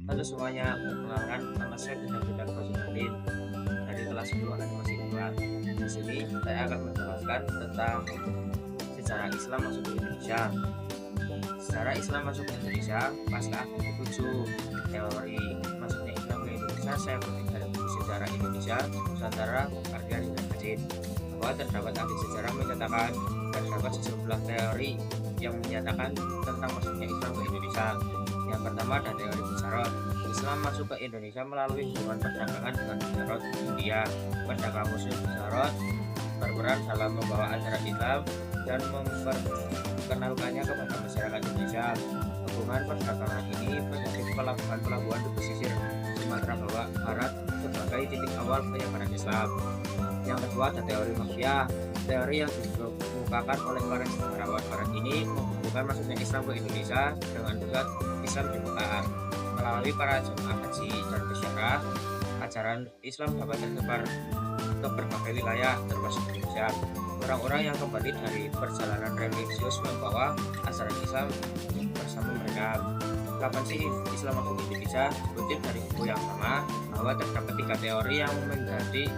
Halo semuanya, perkenalkan nama saya Bintang Bintang Fauzi dari kelas 10 animasi 2. Di sini saya akan menjelaskan tentang sejarah Islam masuk ke Indonesia. Sejarah Islam masuk ke Indonesia pasca abad ke-7. Teori masuknya Islam ke Indonesia saya kutip dari buku Sejarah Indonesia Nusantara karya Rina Majid, bahwa terdapat ahli sejarah menyatakan terdapat sejumlah teori yang menyatakan tentang masuknya Islam ke Indonesia. Yang pertama ada teori Gujarat. Islam masuk ke Indonesia melalui hubungan perdagangan dengan Gujarat, India. Pedagang Muslim Gujarat berperan dalam membawa ajaran Islam dan memperkenalkannya kepada masyarakat Indonesia. Hubungan perdagangan ini menjadi pelabuhan-pelabuhan di pesisir Sumatera Barat sebagai titik awal penyebaran Islam. Yang kedua ada teori mafia. Teori yang dikemukakan oleh para sejarawan barat ini menghubungkan masuknya Islam ke Indonesia dengan pusat Islam di Mekah. Melalui para jemaah haji dan pesyarah, ajaran Islam dapat tersebar ke berbagai wilayah termasuk Indonesia. Orang-orang yang kembali dari perjalanan religius membawa ajaran Islam bersama mereka. Kapan sih Islam masuk ke Indonesia? Dikutip dari buku yang sama bahwa terdapat 3 teori yang menjadi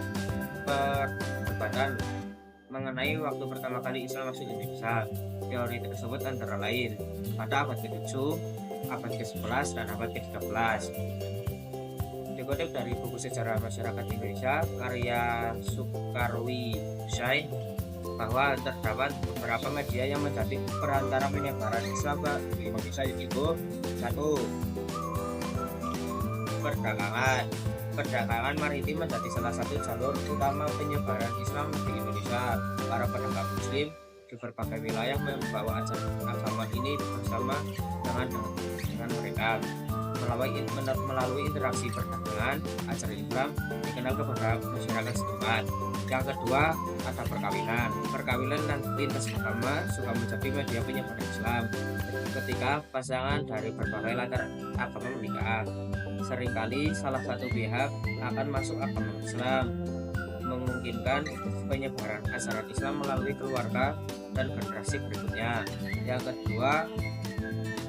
perdebatan mengenai waktu pertama kali Islam masuk Indonesia. Teori tersebut antara lain pada abad ke-7, abad ke-11, dan abad ke-13. Dikutip dari buku Sejarah Masyarakat Indonesia karya Sukarwi Syai bahwa terdapat beberapa media yang menjadi perantara penyebaran Islam ke Indonesia, yaitu 1. Perdagangan. Perdagangan maritim menjadi salah satu jalur utama penyebaran Islam di Indonesia. Para pedagang Muslim di berbagai wilayah membawa ajaran agama ini bersama dengan mereka. Melalui interaksi perdagangan, ajaran Islam dikenal kepada masyarakat setempat. Yang kedua ada perkawinan. Perkawinan dan lintas agama juga menjadi media penyebaran Islam. Ketika pasangan dari berbagai latar agama menikah, seringkali salah satu pihak akan masuk agama Islam, memungkinkan penyebaran ajaran Islam melalui keluarga dan generasi berikutnya. Yang kedua,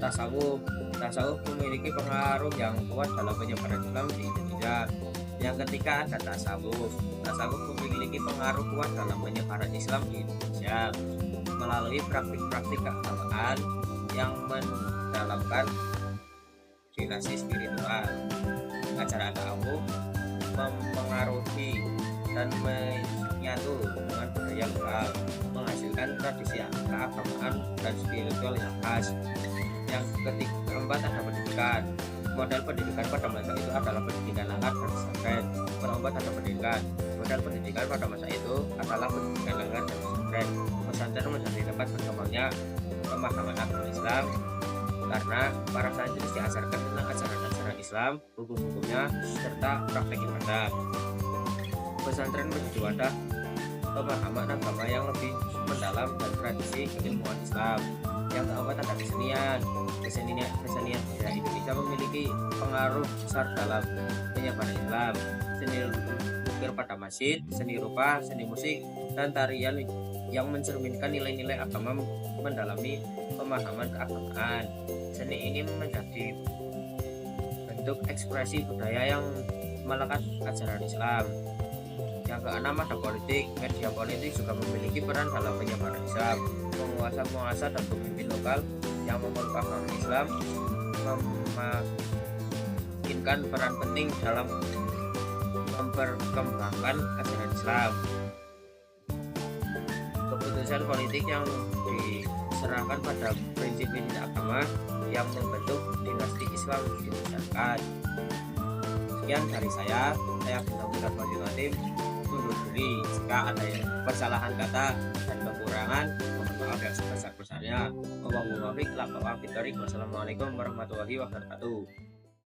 tasawuf. Tasawuf memiliki pengaruh yang kuat dalam penyebaran Islam di Indonesia. Yang ketiga ada tasawuf. Tasawuf memiliki pengaruh kuat dalam penyebaran Islam di Indonesia melalui praktik-praktik keagamaan yang mendalamkan dinasti spiritual. Ajaran tasawuf mempengaruhi dan menyatu dengan budaya lokal, menghasilkan tradisi keagamaan dan spiritual yang khas. Yang keempat ada pendidikan. Model pendidikan pada masa itu adalah pendidikan langgar dan pesantren. Keempat ada pendidikan. Model pendidikan pada masa itu adalah pendidikan langgar dan pesantren. Pesantren menjadi tempat berkembangnya pemahaman agama Islam karena para santri diajarkan tentang ajaran-ajaran Islam, hukum-hukumnya, serta praktek ibadah. Pesantren menjadi wadah pemahaman agama yang lebih mendalam dan tradisi keilmuan Islam. Yang keempat ada kesenian. Kesenian budaya Indonesia memiliki pengaruh besar dalam penyebaran Islam. Seni lukir pada masjid, seni rupa, seni musik, dan tarian yang mencerminkan nilai-nilai agama mendalami pemahaman keagamaan. Seni ini menjadi bentuk ekspresi budaya yang melekat ajaran Islam. Yang keenam ada politik. Media politik juga memiliki peran dalam penyebaran Islam. Penguasa-penguasa dan pemimpin lokal yang memeluk agama Islam memainkan peran penting dalam memperkembangkan ajaran Islam. Keputusan politik yang diserahkan pada prinsip-prinsip agama yang membentuk dinasti Islam di masyarakat. Sekian dari saya benar-benar Fauzi undur diri. Jika ada kesalahan kata dan kekurangan, mohon maaf yang sebesar-besarnya. Wassalamualaikum warahmatullahi wabarakatuh.